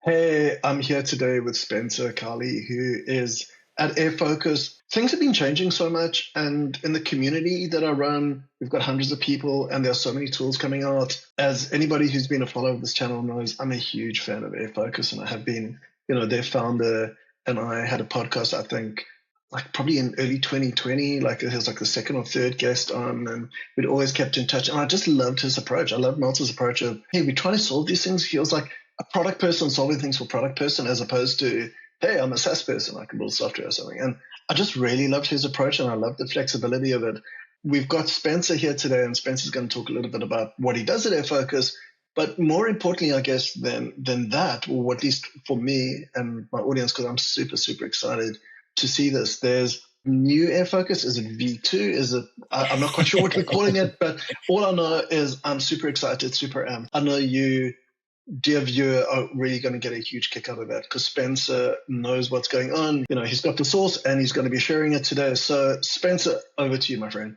Hey, I'm here today with Spencer Crowley, who is at airfocus. Things have been changing so much, and in the community that I run, we've got hundreds of people, and there are so many tools coming out. As anybody who's been a follower of this channel knows, I'm a huge fan of airfocus, and I have been, their founder and I had a podcast, I think, like probably in early 2020, like it was like the second or third guest on, and we'd always kept in touch. And I just loved his approach. I love Meltzer's approach of, hey, we're trying to solve these things. He feels like a product person solving things for product person, as opposed to, hey, I'm a SaaS person, I can build software or something. And I just really loved his approach, and I love the flexibility of it. We've got Spencer here today, and Spencer's going to talk a little bit about what he does at airfocus. But more importantly, I guess, than that, or at least for me and my audience, because I'm super, super excited to see this. There's new airfocus. Is it V2? Is it? I'm not quite sure what we're calling it, but all I know is I'm super excited, super amped. I know you, dear viewer, are really going to get a huge kick out of that, because Spencer knows what's going on. He's got the source and he's going to be sharing it today. So Spencer, over to you, my friend.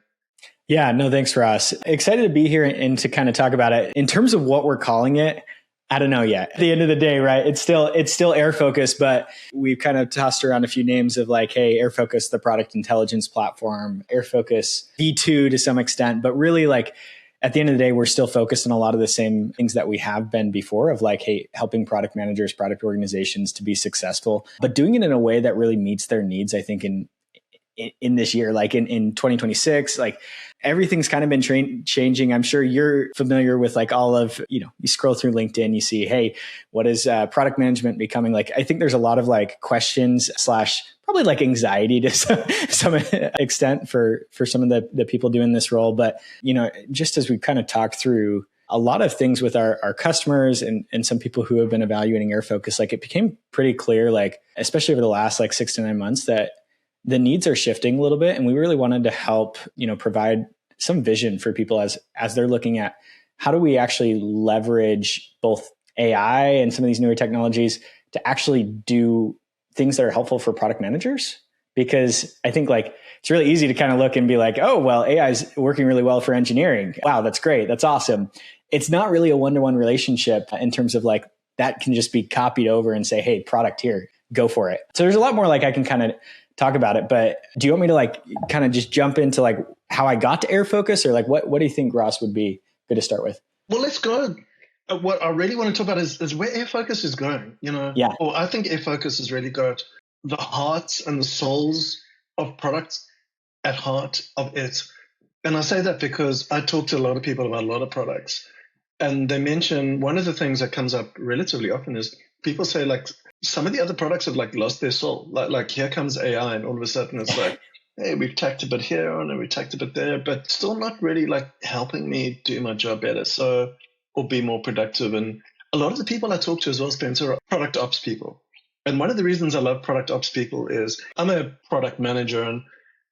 Yeah, no, thanks, Ross. Excited to be here and to kind of talk about it. In terms of what we're calling it, I don't know yet. At the end of the day, right? It's still airfocus, but we've kind of tossed around a few names of like, hey, airfocus, the product intelligence platform, airfocus V2 to some extent, but really like at the end of the day, we're still focused on a lot of the same things that we have been before of like, hey, helping product managers, product organizations to be successful, but doing it in a way that really meets their needs. I think in this year, like in 2026, like everything's kind of been changing. I'm sure you're familiar with like all of, you scroll through LinkedIn, you see, hey, what is product management becoming? Like, I think there's a lot of like questions / probably like anxiety to some extent for some of the people doing this role. But, just as we kind of talk through a lot of things with our customers and some people who have been evaluating airfocus, like it became pretty clear, like, especially over the last like 6 to 9 months, that the needs are shifting a little bit. And we really wanted to help, provide some vision for people as they're looking at how do we actually leverage both AI and some of these newer technologies to actually do things that are helpful for product managers. Because I think like it's really easy to kind of look and be like, oh, well, AI is working really well for engineering. Wow, that's great. That's awesome. It's not really a one-to-one relationship in terms of like that can just be copied over and say, hey, product here, go for it. So there's a lot more like I can kind of talk about it, but do you want me to like kind of just jump into like how I got to airfocus, or like what do you think, Ross, would be good to start with? Well, let's go. What I really want to talk about is where airfocus is going, Yeah. Or I think airfocus has really got the hearts and the souls of products at heart of it. And I say that because I talk to a lot of people about a lot of products, and they mention one of the things that comes up relatively often is people say like some of the other products have like lost their soul. Like here comes AI, and all of a sudden it's like, hey, we've tacked a bit here and we've tacked a bit there, but still not really like helping me do my job better, or be more productive. And a lot of the people I talk to as well, Spencer, are product ops people. And one of the reasons I love product ops people is I'm a product manager, and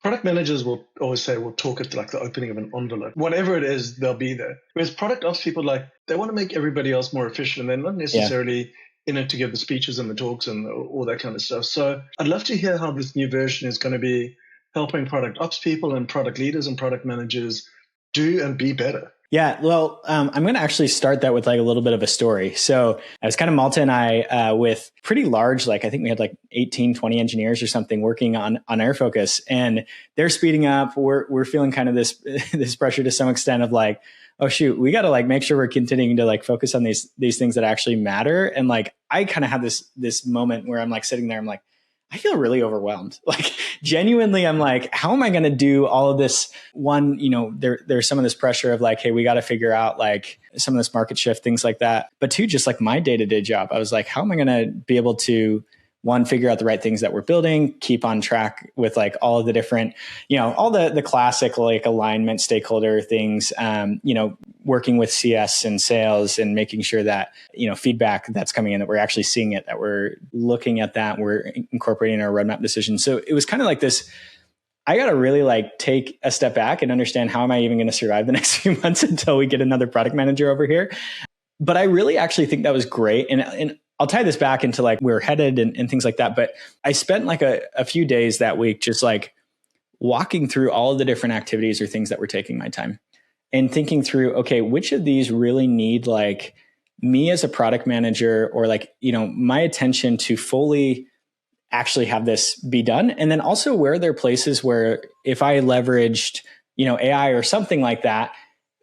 product managers will always say, we'll talk at like the opening of an envelope. Whatever it is, they'll be there. Whereas product ops people, like, they want to make everybody else more efficient. They're not necessarily in it to give the speeches and the talks and all that kind of stuff. So I'd love to hear how this new version is going to be helping product ops people and product leaders and product managers do and be better. Yeah, well, I'm going to actually start that with like a little bit of a story. So I was kind of Malta and I with pretty large, like I think we had like 18, 20 engineers or something working on airfocus, and they're speeding up. We're feeling kind of this pressure to some extent of like, oh shoot, we got to like make sure we're continuing to like focus on these things that actually matter. And like I kind of had this moment where I'm like sitting there, I'm like, I feel really overwhelmed. Like genuinely, I'm like, how am I going to do all of this? One, there's some of this pressure of like, hey, we got to figure out like some of this market shift, things like that. But two, just like my day-to-day job, I was like, how am I going to be able to, one, figure out the right things that we're building, keep on track with like all of the different, all the classic like alignment stakeholder things, working with CS and sales and making sure that, feedback that's coming in, that we're actually seeing it, that we're looking at that, we're incorporating our roadmap decisions. So it was kind of like this, I got to really like take a step back and understand how am I even going to survive the next few months until we get another product manager over here. But I really actually think that was great. And I'll tie this back into like where we're headed and things like that. But I spent like a few days that week just like walking through all of the different activities or things that were taking my time and thinking through, okay, which of these really need like me as a product manager, or like, my attention to fully actually have this be done. And then also, where there are places where if I leveraged, AI or something like that,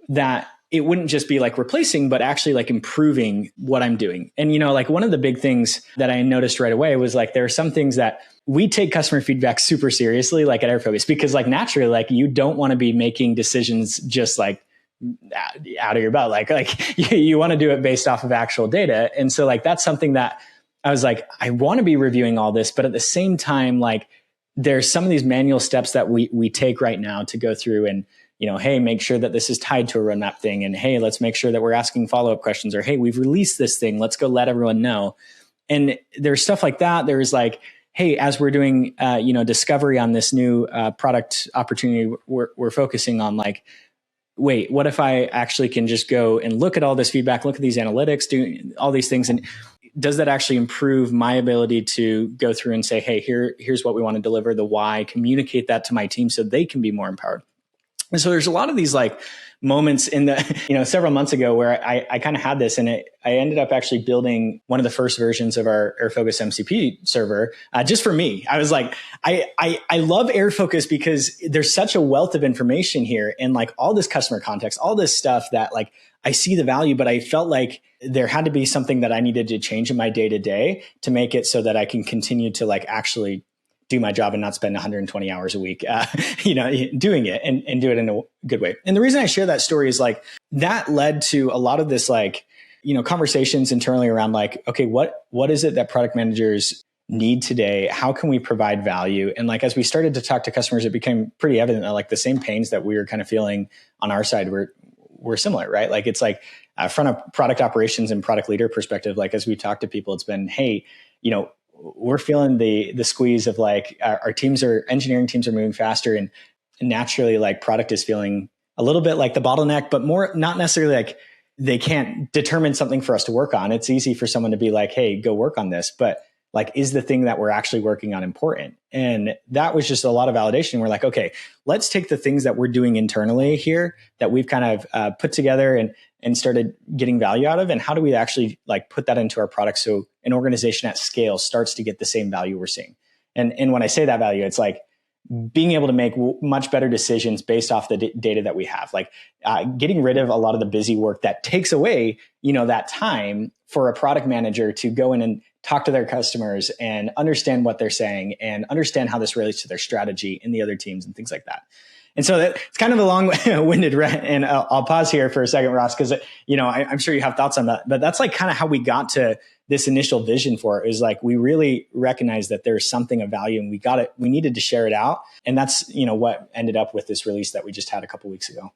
that it wouldn't just be like replacing, but actually like improving what I'm doing. And, like one of the big things that I noticed right away was like, there are some things that we take customer feedback super seriously, like at airfocus, because like naturally, like you don't want to be making decisions just like out of your butt. Like you want to do it based off of actual data. And so like, that's something that I was like, I want to be reviewing all this, but at the same time, like there's some of these manual steps that we take right now to go through and, hey, make sure that this is tied to a roadmap thing. And hey, let's make sure that we're asking follow-up questions, or hey, we've released this thing. Let's go let everyone know. And there's stuff like that. There's like, hey, as we're doing, discovery on this new product opportunity, we're focusing on like, wait, what if I actually can just go and look at all this feedback, look at these analytics, do all these things, and does that actually improve my ability to go through and say, hey, here's what we want to deliver, the why, communicate that to my team so they can be more empowered. And so there's a lot of these like moments in the, several months ago where I kind of had this, and I ended up actually building one of the first versions of our airfocus MCP server just for me. I was like, I love airfocus because there's such a wealth of information here, and like all this customer context, all this stuff that like I see the value, but I felt like there had to be something that I needed to change in my day to day to make it so that I can continue to like actually do my job and not spend 120 hours a week, doing it and do it in a good way. And the reason I share that story is like that led to a lot of this, like, conversations internally around like, okay, what is it that product managers need today? How can we provide value? And like, as we started to talk to customers, it became pretty evident that like the same pains that we were kind of feeling on our side were similar, right? Like it's like from a product operations and product leader perspective, like as we talk to people, it's been, hey, we're feeling the squeeze of like our engineering teams are moving faster, and naturally like product is feeling a little bit like the bottleneck, but more not necessarily like they can't determine something for us to work on. It's easy for someone to be like, hey, go work on this. But like, is the thing that we're actually working on important? And that was just a lot of validation. We're like, okay, let's take the things that we're doing internally here that we've kind of put together and started getting value out of, and how do we actually like put that into our product so an organization at scale starts to get the same value we're seeing. And when I say that value, it's like being able to make much better decisions based off the data that we have, like getting rid of a lot of the busy work that takes away, that time for a product manager to go in and talk to their customers and understand what they're saying and understand how this relates to their strategy in the other teams and things like that. And so it's kind of a long-winded rant, and I'll pause here for a second, Ross, because I'm sure you have thoughts on that. But that's like kind of how we got to this initial vision for it. Is like we really recognized that there's something of value, and we needed to share it out, and that's what ended up with this release that we just had a couple weeks ago.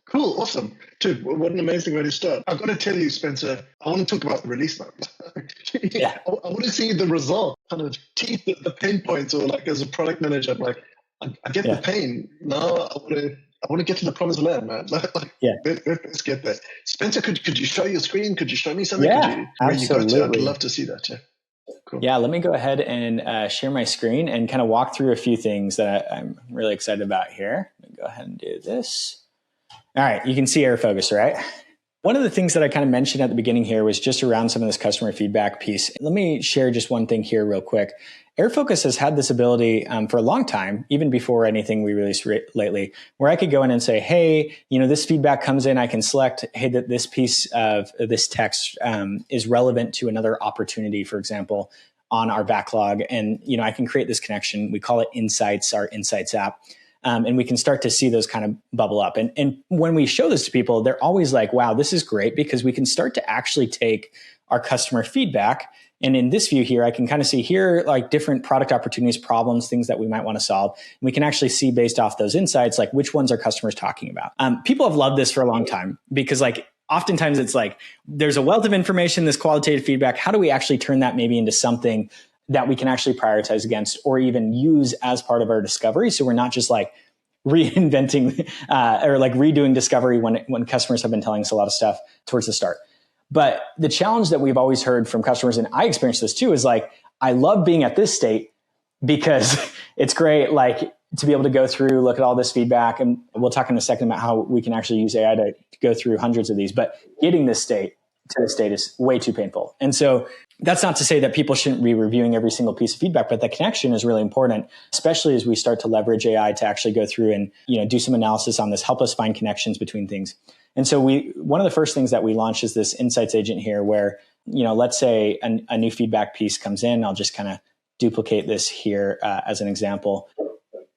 Cool, awesome, dude! What an amazing way to start. I've got to tell you, Spencer, I want to talk about the release now. Yeah. I want to see the result, kind of teeth the pain points, or like as a product manager, I'm like, I get the pain. Now I want to get to the promised land, man. Let's get there. Spencer, could you show your screen? Could you show me something? Yeah, absolutely. I'd love to see that. Yeah. Cool. Yeah, let me go ahead and share my screen and kind of walk through a few things that I'm really excited about here. Let me go ahead and do this. All right, you can see airfocus, right? One of the things that I kind of mentioned at the beginning here was just around some of this customer feedback piece. Let me share just one thing here real quick. airfocus has had this ability for a long time, even before anything we released lately, where I could go in and say, hey, this feedback comes in, I can select, hey, that this piece of this text is relevant to another opportunity, for example, on our backlog. And, I can create this connection. We call it Insights, our Insights app. And we can start to see those kind of bubble up. And when we show this to people, they're always like, wow, this is great, because we can start to actually take our customer feedback. And in this view here, I can kind of see here, like different product opportunities, problems, things that we might want to solve. And we can actually see based off those insights, like which ones are customers talking about. People have loved this for a long time, because like oftentimes it's like, there's a wealth of information, this qualitative feedback. How do we actually turn that maybe into something that we can actually prioritize against, or even use as part of our discovery? So we're not just like reinventing or like redoing discovery when customers have been telling us a lot of stuff towards the start. But the challenge that we've always heard from customers, and I experienced this too, is like, I love being at this state because it's great, like to be able to go through, look at all this feedback. And we'll talk in a second about how we can actually use AI to go through hundreds of these, but getting this state to this state is way too painful. And so that's not to say that people shouldn't be reviewing every single piece of feedback, but the connection is really important, especially as we start to leverage AI to actually go through and, do some analysis on this, help us find connections between things. And so one of the first things that we launched is this insights agent here where, let's say a new feedback piece comes in. I'll just kind of duplicate this here as an example.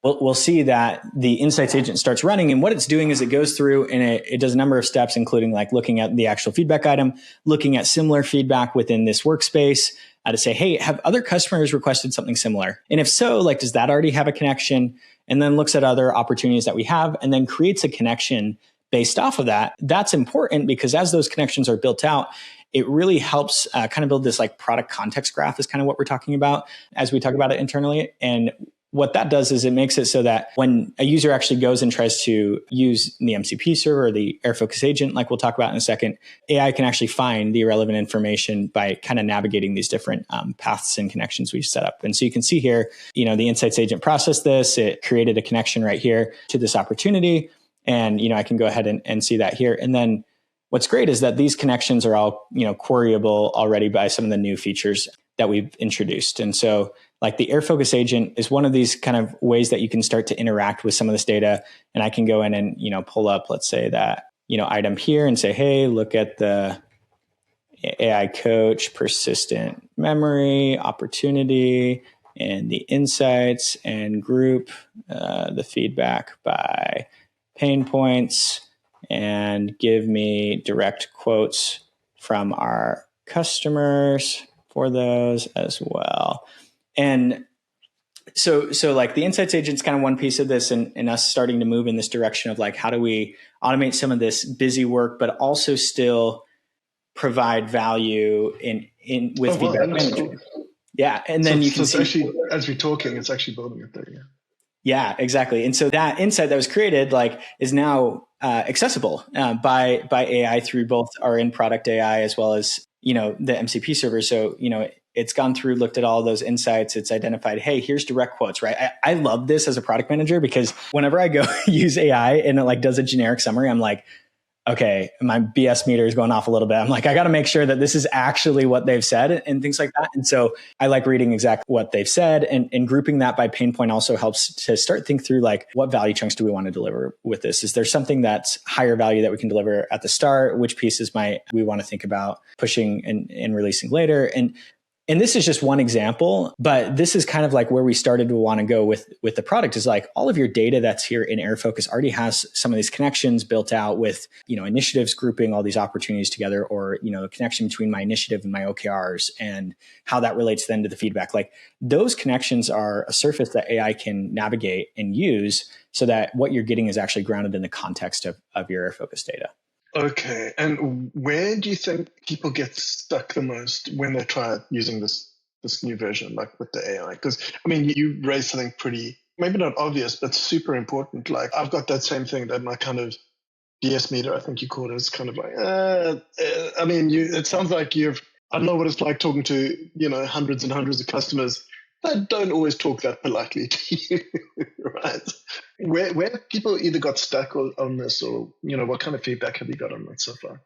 We'll see that the insights agent starts running, and what it's doing is it goes through and it does a number of steps, including like looking at the actual feedback item, looking at similar feedback within this workspace to say, hey, have other customers requested something similar? And if so, like, does that already have a connection? And then looks at other opportunities that we have and then creates a connection based off of that. That's important because as those connections are built out, it really helps kind of build this like product context graph is kind of what we're talking about as we talk about it internally. And what that does is it makes it so that when a user actually goes and tries to use the MCP server or the airfocus agent, like we'll talk about in a second, AI can actually find the relevant information by kind of navigating these different paths and connections we've set up. And so you can see here, the insights agent processed this. It created a connection right here to this opportunity. And, I can go ahead and see that here. And then what's great is that these connections are all, queryable already by some of the new features that we've introduced. And so like the airfocus agent is one of these kind of ways that you can start to interact with some of this data. And I can go in and, pull up, let's say that, item here and say, hey, look at the AI coach, persistent memory, opportunity, and the insights and group the feedback by pain points and give me direct quotes from our customers for those as well. And so like the insights agent's kind of one piece of this and us starting to move in this direction of like, how do we automate some of this busy work, but also still provide value with feedback management. Cool. Yeah. And then you can see actually, as we're talking, it's actually building it there. Yeah. Yeah, exactly. And so that insight that was created is now accessible by AI through both our in-product AI as well as, the MCP server. So, it's gone through, looked at all those insights. It's identified, hey, here's direct quotes, right? I love this as a product manager because whenever I go use AI and it does a generic summary, I'm like, okay, my BS meter is going off a little bit. I'm like, I got to make sure that this is actually what they've said and things like that. And so I like reading exactly what they've said and grouping that by pain point also helps to start think through what value chunks do we want to deliver with this? Is there something that's higher value that we can deliver at the start? Which pieces we want to think about pushing and releasing later? And this is just one example, but this is kind of where we started to want to go with the product is all of your data that's here in airfocus already has some of these connections built out with, initiatives grouping all these opportunities together or, a connection between my initiative and my OKRs and how that relates then to the feedback. Those connections are a surface that AI can navigate and use so that what you're getting is actually grounded in the context of your airfocus data. Okay. And where do you think people get stuck the most when they try using this new version, with the AI? Because, you raised something pretty, maybe not obvious, but super important. I've got that same thing that my kind of BS meter, I think you called it, is kind of it sounds like I don't know what it's like talking to, hundreds and hundreds of customers that don't always talk that politely to you, right? Where people either got stuck on this or, what kind of feedback have you got on that so far?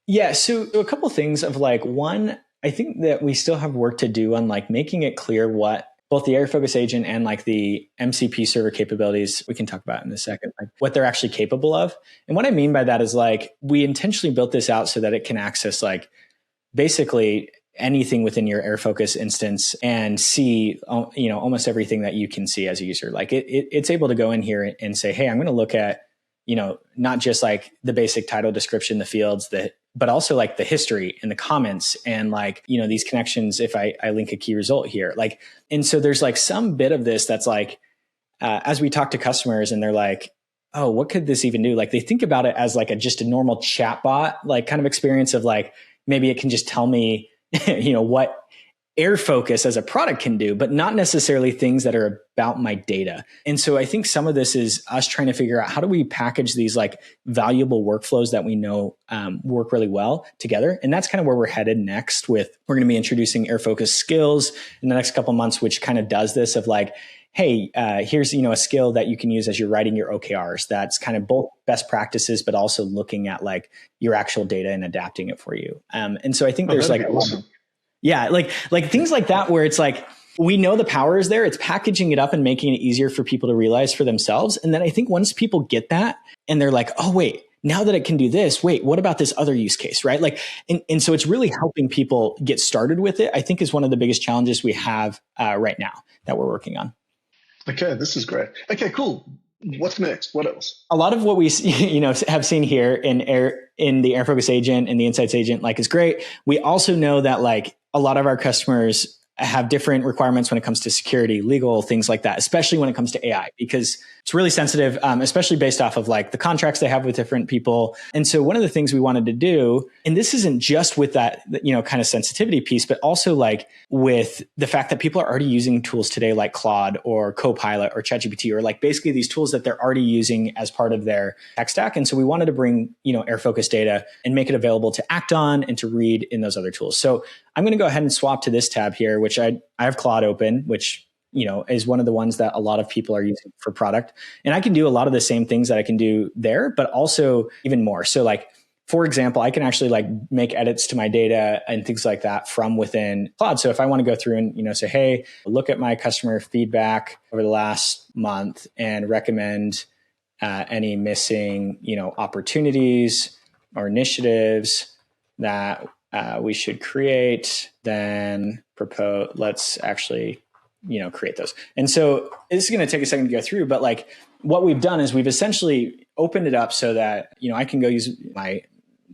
Yeah. So a couple of things of one, I think that we still have work to do on making it clear what both the airfocus agent and the MCP server capabilities, we can talk about in a second, what they're actually capable of. And what I mean by that is we intentionally built this out so that it can access basically anything within your airfocus instance and see, almost everything that you can see as a user. It's able to go in here and say, hey, I'm going to look at, not just the basic title description, the fields, but also the history and the comments and these connections. If I link a key result here, and so there's some bit of this that's as we talk to customers and they're oh, what could this even do? They think about it as just a normal chat bot, kind of experience of maybe it can just tell me, what airfocus as a product can do, but not necessarily things that are about my data. And so I think some of this is us trying to figure out how do we package these like valuable workflows that we know work really well together. And that's kind of where we're headed next we're going to be introducing airfocus skills in the next couple of months, which kind of does this of like, hey, here's, a skill that you can use as you're writing your OKRs. That's kind of both best practices, but also looking at like your actual data and adapting it for you. And so I think there's like, awesome. Yeah, like things like that, where it's like, we know the power is there. It's packaging it up and making it easier for people to realize for themselves. And then I think once people get that and they're like, oh, wait, now that it can do this, wait, what about this other use case, right? Like, and so it's really helping people get started with it, I think is one of the biggest challenges we have right now that we're working on. Okay, this is great. Okay, cool. What's next? What else? A lot of what we have seen here in the airfocus agent and the insights agent like is great. We also know that like a lot of our customers have different requirements when it comes to security, legal, things like that, especially when it comes to AI, because it's really sensitive, especially based off of like the contracts they have with different people. And so one of the things we wanted to do, and this isn't just with that, kind of sensitivity piece, but also like with the fact that people are already using tools today like Claude or Copilot or ChatGPT, or like basically these tools that they're already using as part of their tech stack. And so we wanted to bring, airfocus data and make it available to act on and to read in those other tools. So I'm going to go ahead and swap to this tab here, which I have Claude open, which, is one of the ones that a lot of people are using for product. And I can do a lot of the same things that I can do there, but also even more. So like, for example, I can actually like make edits to my data and things like that from within Claude. So if I want to go through and, say, hey, look at my customer feedback over the last month and recommend any missing, opportunities or initiatives that we should create, then let's actually, create those. And so this is going to take a second to go through, but like what we've done is we've essentially opened it up so that, I can go use my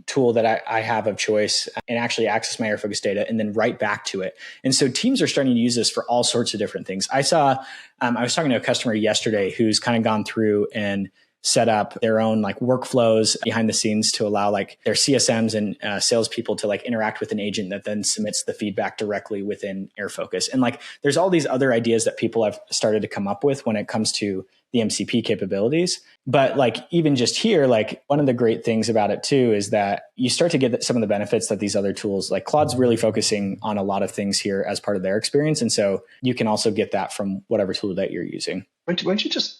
tool that I have of choice and actually access my airfocus data and then write back to it. And so teams are starting to use this for all sorts of different things. I was talking to a customer yesterday who's kind of gone through and set up their own like workflows behind the scenes to allow like their CSMs and salespeople to like interact with an agent that then submits the feedback directly within airfocus. And like, there's all these other ideas that people have started to come up with when it comes to the MCP capabilities. But like, even just here, like one of the great things about it too, is that you start to get some of the benefits that these other tools, like Claude's really focusing on a lot of things here as part of their experience. And so you can also get that from whatever tool that you're using. Why don't you just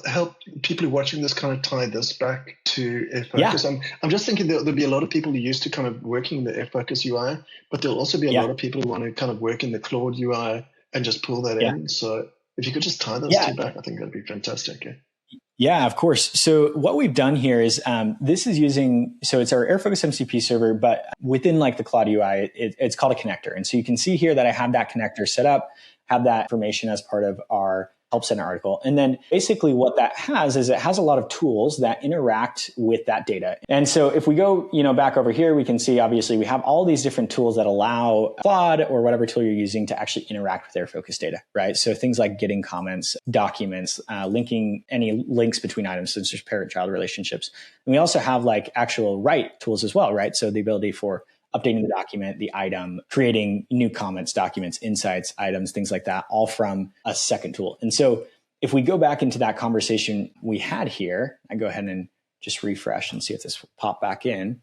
help people watching this kind of tie this back to airfocus? Yeah. I'm just thinking there'll be a lot of people who used to kind of working in the airfocus UI, but there'll also be a lot of people who want to kind of work in the Claude UI and just pull that in. So if you could just tie those two back, I think that'd be fantastic. Yeah, of course. So what we've done here is this is so it's our airfocus MCP server, but within like the Claude UI, it's called a connector. And so you can see here that I have that connector set up, have that information as part of our help center article. And then basically what that has is it has a lot of tools that interact with that data. And so if we go, back over here, we can see obviously we have all these different tools that allow Claude or whatever tool you're using to actually interact with airfocus data, right? So things like getting comments, documents, linking any links between items, since there's parent-child relationships. And we also have like actual write tools as well, right? So the ability for updating the document, the item, creating new comments, documents, insights, items, things like that, all from a second tool. And so if we go back into that conversation we had here, I go ahead and just refresh and see if this will pop back in.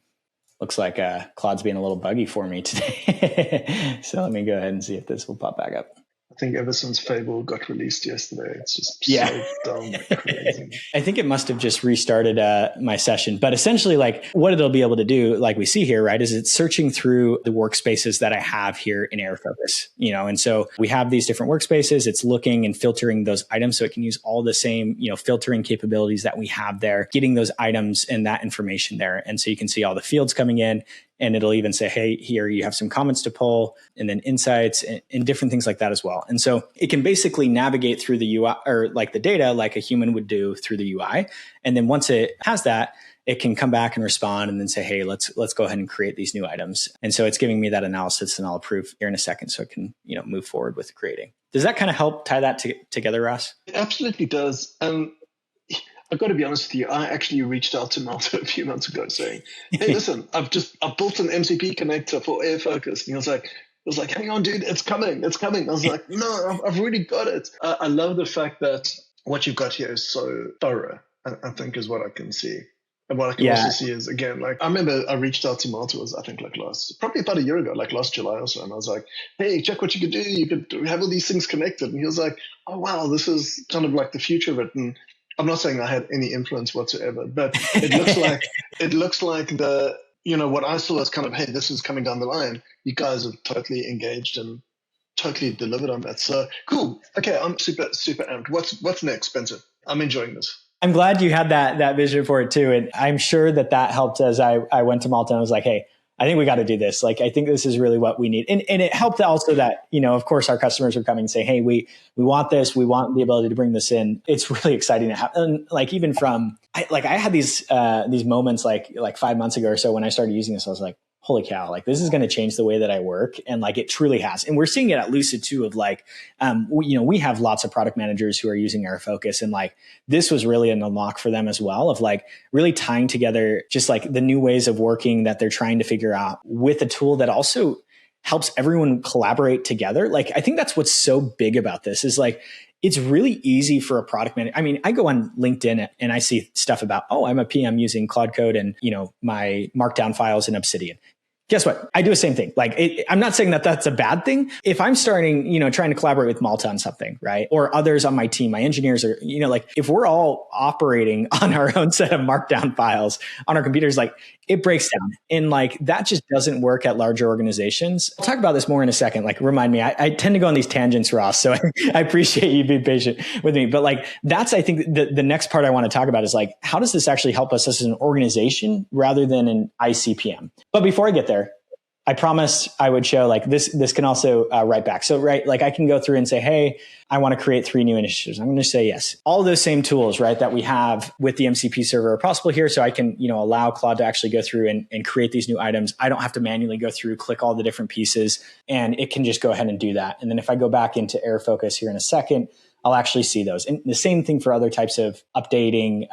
Looks like Claude's being a little buggy for me today. So let me go ahead and see if this will pop back up. I think ever since Fable got released yesterday, it's just so dumb and crazy. I think it must have just restarted my session. But essentially, like what it'll be able to do, like we see here, right, is it's searching through the workspaces that I have here in airfocus, and so we have these different workspaces. It's looking and filtering those items so it can use all the same, filtering capabilities that we have there, getting those items and that information there. And so you can see all the fields coming in. And it'll even say, hey, here you have some comments to pull, and then insights and different things like that as well. And so it can basically navigate through the UI or like the data like a human would do through the UI. And then once it has that, it can come back and respond and then say, hey, let's go ahead and create these new items. And so it's giving me that analysis, and I'll approve here in a second so it can, move forward with creating. Does that kind of help tie that together, Ross? It absolutely does. I've got to be honest with you. I actually reached out to Malta a few months ago saying, hey, listen, I've built an MCP connector for airfocus. And he was like, was like, hang on, dude, it's coming. It's coming. I was like, no, I've already got it. I love the fact that what you've got here is so thorough, I think is what I can see. And what I can also see is, again, like, I remember I reached out to Marta, I think like probably about a year ago, like last July or so. And I was like, hey, check what you could do. You could have all these things connected. And he was like, oh, wow, this is kind of like the future of it. And I'm not saying I had any influence whatsoever, but it looks like what I saw as kind of, hey, this is coming down the line. You guys have totally engaged and totally delivered on that. So cool. Okay, I'm super, super amped. What's next, Spencer? I'm enjoying this. I'm glad you had that vision for it too. And I'm sure that helped as I went to Malta and I was like, hey, I think we got to do this. Like, I think this is really what we need. And it helped also that, of course, our customers are coming and saying, hey, we want this. We want the ability to bring this in. It's really exciting to have. And like, even from, I had these moments like 5 months ago or so when I started using this, I was like, holy cow, like this is going to change the way that I work. And like, it truly has. And we're seeing it at Lucid too, of like, we have lots of product managers who are using airfocus, and like, this was really an unlock for them as well, of like really tying together just like the new ways of working that they're trying to figure out with a tool that also helps everyone collaborate together. Like, I think that's what's so big about this is like, it's really easy for a product manager. I mean, I go on LinkedIn and I see stuff about, oh, I'm a PM using Claude Code and, my markdown files in Obsidian. Guess what? I do the same thing. Like, I'm not saying that that's a bad thing. If I'm starting, trying to collaborate with Malta on something, right? Or others on my team, my engineers are, like if we're all operating on our own set of markdown files on our computers, like it breaks down. And like, that just doesn't work at larger organizations. I'll talk about this more in a second. Like, remind me, I tend to go on these tangents, Ross. So I appreciate you being patient with me. But like, that's, I think the next part I want to talk about is like, how does this actually help us as an organization rather than an ICPM? But before I get there, I promised I would show like this can also write back. So, right, like I can go through and say, hey, I want to create 3 new initiatives. I'm going to say yes. All those same tools, right, that we have with the MCP server are possible here. So I can, allow Claude to actually go through and create these new items. I don't have to manually go through, click all the different pieces, and it can just go ahead and do that. And then if I go back into airfocus here in a second, I'll actually see those. And the same thing for other types of updating,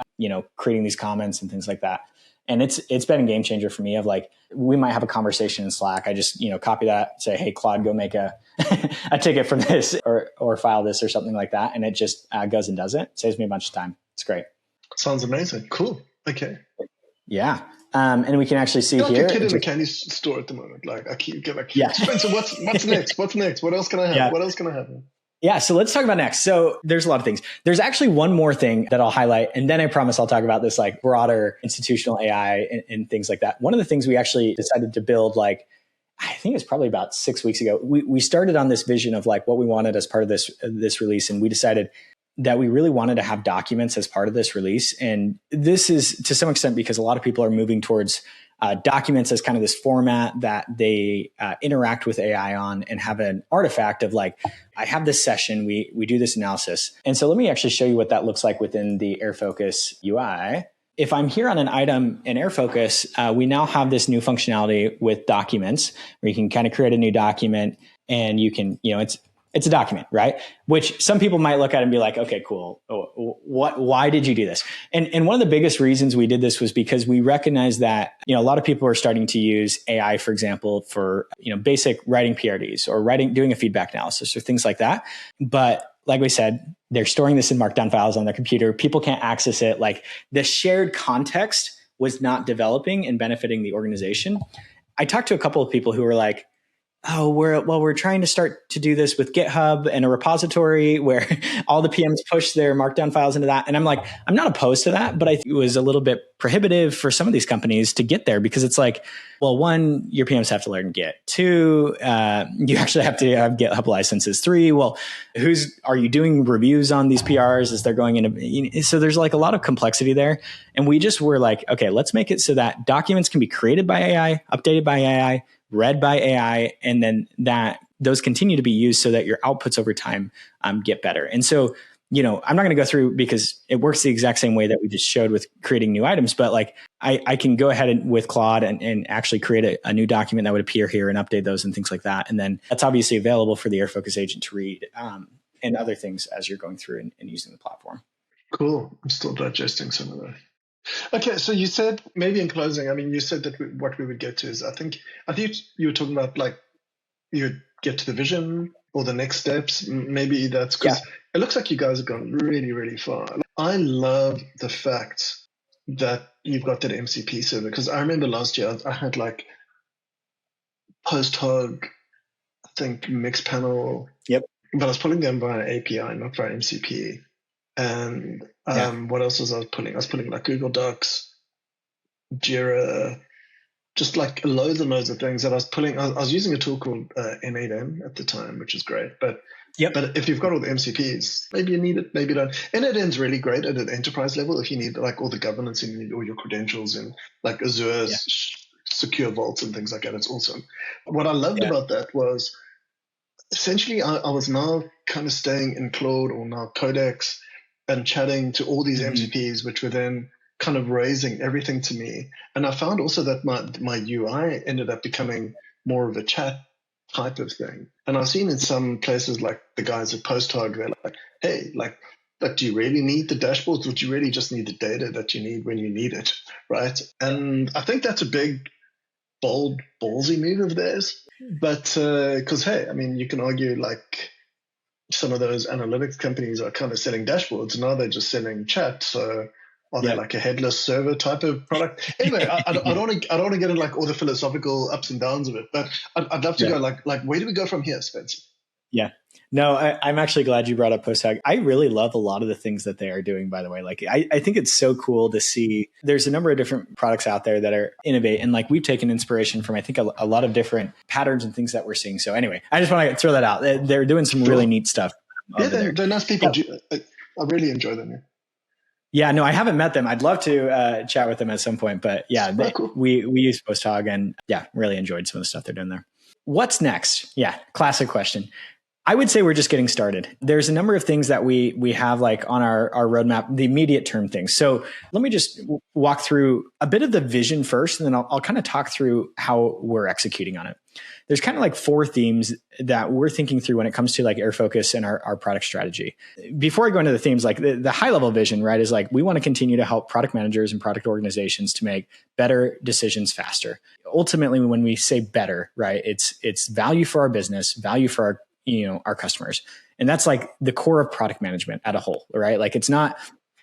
creating these comments and things like that. And it's been a game changer for me of like, we might have a conversation in Slack. I just, copy that, say, hey, Claude, go make a ticket for this or file this or something like that. And it just goes and does it. Saves me a bunch of time. It's great. Sounds amazing. Cool. Okay. Yeah. And we can actually see like here. Like a kid in a candy store at the moment. Like I keep getting like, yeah. Spencer, what's next? What's next? What else can I have? Yeah. What else can I have? Yeah. So let's talk about next. So there's a lot of things. There's actually one more thing that I'll highlight. And then I promise I'll talk about this like broader institutional AI and things like that. One of the things we actually decided to build, like, I think it was probably about 6 weeks ago. We started on this vision of like what we wanted as part of this release. And we decided that we really wanted to have documents as part of this release. And this is to some extent because a lot of people are moving towards documents as kind of this format that they interact with AI on and have an artifact of like, I have this session, we do this analysis. And so let me actually show you what that looks like within the airfocus UI. If I'm here on an item in airfocus, we now have this new functionality with documents where you can kind of create a new document and you can, it's a document, right? Which some people might look at and be like, okay, cool. Why did you do this? And one of the biggest reasons we did this was because we recognized that, a lot of people are starting to use AI, for example, for, basic writing PRDs or doing a feedback analysis or things like that. But like we said, they're storing this in markdown files on their computer. People can't access it. Like the shared context was not developing and benefiting the organization. I talked to a couple of people who were like, oh, we're trying to start to do this with GitHub and a repository where all the PMs push their markdown files into that. And I'm like, I'm not opposed to that, but I think it was a little bit prohibitive for some of these companies to get there because it's like, well, 1, your PMs have to learn Git. 2, you actually have to have GitHub licenses. 3, well, are you doing reviews on these PRs as they're going into? So there's like a lot of complexity there. And we just were like, okay, let's make it so that documents can be created by AI, updated by AI, read by AI, and then that those continue to be used so that your outputs over time get better. And so, I'm not going to go through because it works the exact same way that we just showed with creating new items, but like I can go ahead with Claude and actually create a new document that would appear here and update those and things like that. And then that's obviously available for the airfocus agent to read and other things as you're going through and using the platform. Cool. I'm still digesting some of that. Okay, so you said maybe in closing, you said that what we would get to is I think you were talking about like you get to the vision or the next steps. Maybe that's Yeah. because it looks like you guys have gone really, really far. I love the fact that you've got that MCP server, because I remember last year I had like post-hog, I think Mixpanel, Yep. but I was pulling them via API, not via MCP. And what else was I pulling? I was pulling like Google Docs, Jira, just like loads and loads of things that I was pulling. I was using a tool called N8N at the time, which is great. But if you've got all the MCPs, maybe you need it, maybe you don't. N8N's really great at an enterprise level if you need like all the governance and you need all your credentials and like Azure's secure vaults and things like that. It's awesome. What I loved about that was essentially I was now kind of staying in Claude or now Codex and chatting to all these MCPs, which were then kind of raising everything to me. And I found also that my UI ended up becoming more of a chat type of thing. And I've seen in some places like the guys at PostHog, they're like, hey, but do you really need the dashboards, or do you really just need the data that you need when you need it, right? And I think that's a big, bold, ballsy move of theirs. But because, hey, I mean, you can argue like some of those analytics companies are kind of selling dashboards. Now they're just selling chat. So are they like a headless server type of product? Anyway, I don't want to get into like all the philosophical ups and downs of it, but I'd love to go like where do we go from here, Spencer? Yeah. No, I'm actually glad you brought up PostHog. I really love a lot of the things that they are doing, by the way. Like, I think it's so cool to see there's a number of different products out there that are innovate. And like, we've taken inspiration from, I think, a lot of different patterns and things that we're seeing. So anyway, I just want to throw that out. They're doing some really neat stuff. Yeah, they're nice people. I really enjoy them. Yeah, no, I haven't met them. I'd love to chat with them at some point. But yeah, cool. we use PostHog and really enjoyed some of the stuff they're doing there. What's next? Yeah, classic question. I would say we're just getting started. There's a number of things that we have like on our roadmap, the immediate term things. So let me just walk through a bit of the vision first, and then I'll kind of talk through how we're executing on it. There's kind of like 4 themes that we're thinking through when it comes to like airfocus and our product strategy. Before I go into the themes, like the high level vision, right, is like we want to continue to help product managers and product organizations to make better decisions faster. Ultimately, when we say better, right, it's value for our business, value for our customers. And that's like the core of product management at a whole, right? Like it's not,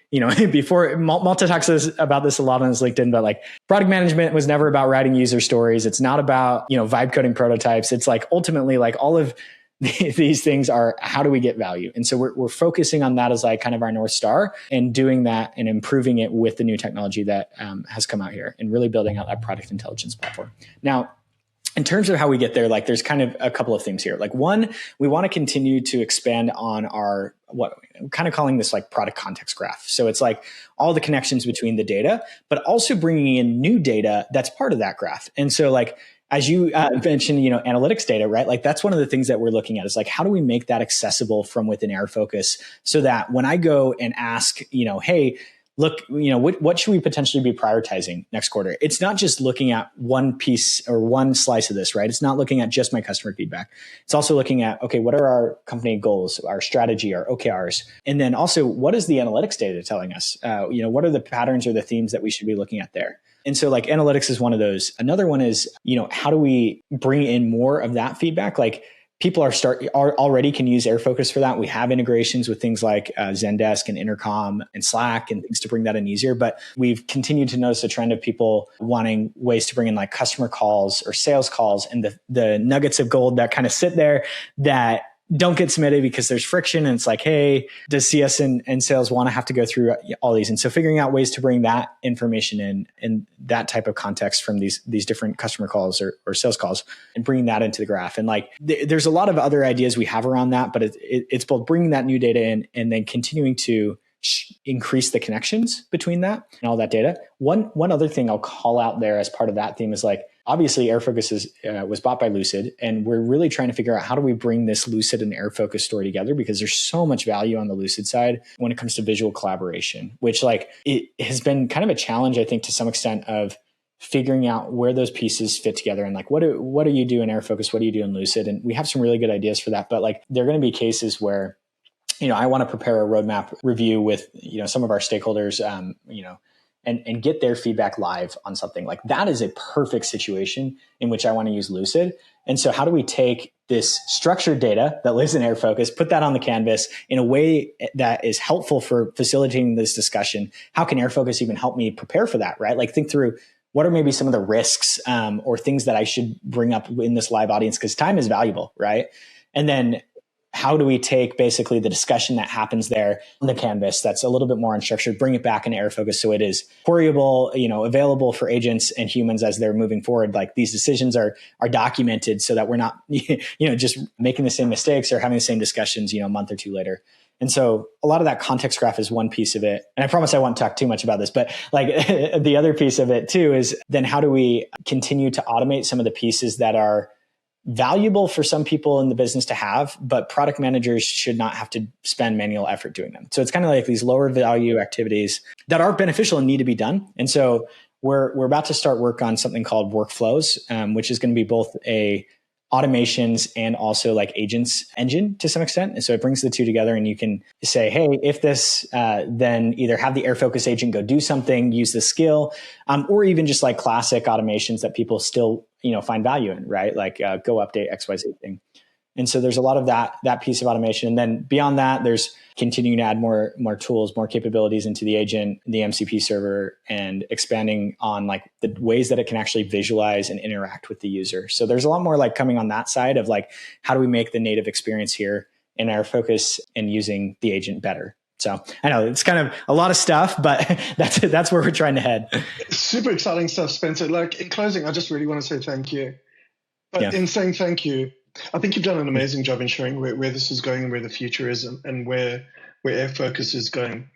before Malta talks about this a lot on his LinkedIn, but like product management was never about writing user stories. It's not about, vibe coding prototypes. It's like ultimately like all of these things are how do we get value? And so we're focusing on that as like kind of our North Star and doing that and improving it with the new technology that has come out here and really building out that product intelligence platform. Now, in terms of how we get there, like there's kind of a couple of things here. Like one, we want to continue to expand on our, what I'm kind of calling this like product context graph. So it's like all the connections between the data, but also bringing in new data that's part of that graph. And so like, as you mentioned, analytics data, right? Like that's one of the things that we're looking at is like, how do we make that accessible from within airfocus so that when I go and ask, hey, look, what should we potentially be prioritizing next quarter? It's not just looking at one piece or one slice of this, right? It's not looking at just my customer feedback. It's also looking at, okay, what are our company goals, our strategy, our OKRs? And then also, what is the analytics data telling us? What are the patterns or the themes that we should be looking at there? And so like analytics is one of those. Another one is, how do we bring in more of that feedback? Like people are already can use airfocus for that. We have integrations with things like Zendesk and Intercom and Slack and things to bring that in easier. But we've continued to notice a trend of people wanting ways to bring in like customer calls or sales calls and the nuggets of gold that kind of sit there that don't get submitted because there's friction. And it's like, hey, does CS and sales want to have to go through all these? And so figuring out ways to bring that information in and that type of context from these different customer calls or sales calls and bringing that into the graph. And like, there's a lot of other ideas we have around that, but it's both bringing that new data in and then continuing to increase the connections between that and all that data. One other thing I'll call out there as part of that theme is like, obviously airfocus was bought by Lucid, and we're really trying to figure out how do we bring this Lucid and airfocus story together, because there's so much value on the Lucid side when it comes to visual collaboration, which like it has been kind of a challenge, I think, to some extent of figuring out where those pieces fit together and like, what do you do in airfocus? What do you do in Lucid? And we have some really good ideas for that, but like, there are going to be cases where I want to prepare a roadmap review with, some of our stakeholders, and get their feedback live on something like that is a perfect situation in which I want to use Lucid. And so how do we take this structured data that lives in airfocus, put that on the canvas in a way that is helpful for facilitating this discussion. How can airfocus even help me prepare for that, right? Like think through what are maybe some of the risks or things that I should bring up in this live audience, because time is valuable, right? And then how do we take basically the discussion that happens there on the canvas that's a little bit more unstructured, bring it back into airfocus so it is queryable, available for agents and humans as they're moving forward. Like these decisions are documented so that we're not, just making the same mistakes or having the same discussions, a month or two later. And so a lot of that context graph is one piece of it. And I promise I won't talk too much about this, but like the other piece of it too is then how do we continue to automate some of the pieces that are valuable for some people in the business to have, but product managers should not have to spend manual effort doing them. So it's kind of like these lower value activities that are beneficial and need to be done. And so we're about to start work on something called workflows, which is going to be both a automations and also like agents engine to some extent. And so it brings the two together and you can say, hey, if this, then either have the airfocus agent go do something, use the skill, or even just like classic automations that people still, find value in, right? Like go update XYZ thing. And so there's a lot of that piece of automation. And then beyond that, there's continuing to add more tools, more capabilities into the agent, the MCP server, and expanding on like the ways that it can actually visualize and interact with the user. So there's a lot more like coming on that side of like, how do we make the native experience here in airfocus and using the agent better? So I know it's kind of a lot of stuff, but that's where we're trying to head. Super exciting stuff, Spencer. Like in closing, I just really want to say thank you. But in saying thank you, I think you've done an amazing job in showing where this is going and where the future is and where airfocus is going.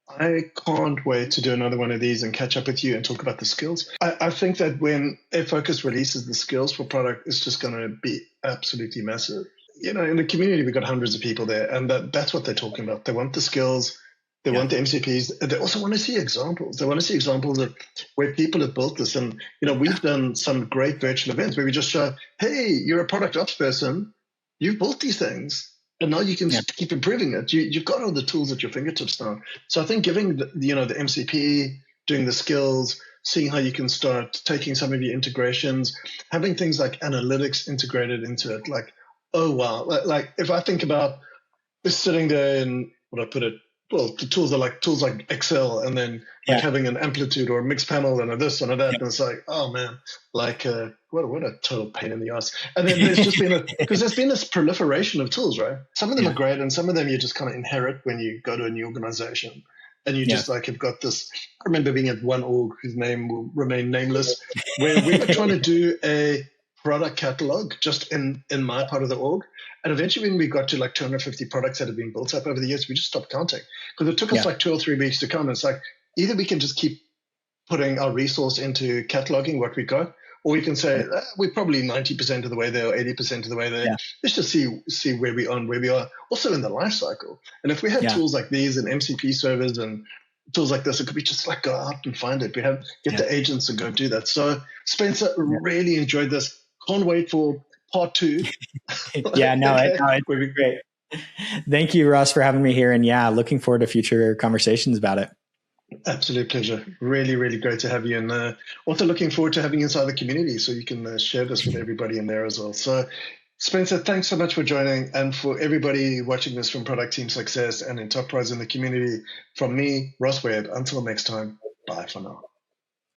I can't wait to do another one of these and catch up with you and talk about the skills. I think that when airfocus releases the skills for product, it's just going to be absolutely massive. In the community, we've got hundreds of people there, and that's what they're talking about. They want the skills. They want the MCPs. They also want to see examples. They want to see examples of where people have built this. And, we've done some great virtual events where we just show, hey, you're a product ops person. You've built these things. And now you can keep improving it. You've got all the tools at your fingertips now. So I think giving the MCP, doing the skills, seeing how you can start taking some of your integrations, having things like analytics integrated into it. Like, oh, wow. Like if I think about this sitting there and what I put it, well, the tools like Excel and then like having an amplitude or a mixed panel and a this and a that. And it's like, oh man, like what a total pain in the ass. And then there's just been because there's been this proliferation of tools, right? Some of them are great and some of them you just kind of inherit when you go to a new organization. And you just like have got this. I remember being at one org whose name will remain nameless, where we were trying to do a product catalog just in my part of the org. And eventually when we got to like 250 products that had been built up over the years, we just stopped counting because it took us like 2 or 3 weeks to count. And it's like, either we can just keep putting our resource into cataloging what we got, or we can say we're probably 90% of the way there or 80% of the way there. Let's just see where we are and where we are also in the life cycle. And if we had tools like these and MCP servers and tools like this, it could be just like go out and find it. We have get the agents and go do that. So Spencer, really enjoyed this. Can't wait for part 2. It would be great. Thank you, Ross, for having me here. And looking forward to future conversations about it. Absolute pleasure. Really, really great to have you. And also looking forward to having you inside the community so you can share this with everybody in there as well. So Spencer, thanks so much for joining. And for everybody watching this from Product Team Success and Enterprise in the community, from me, Ross Webb, until next time, bye for now.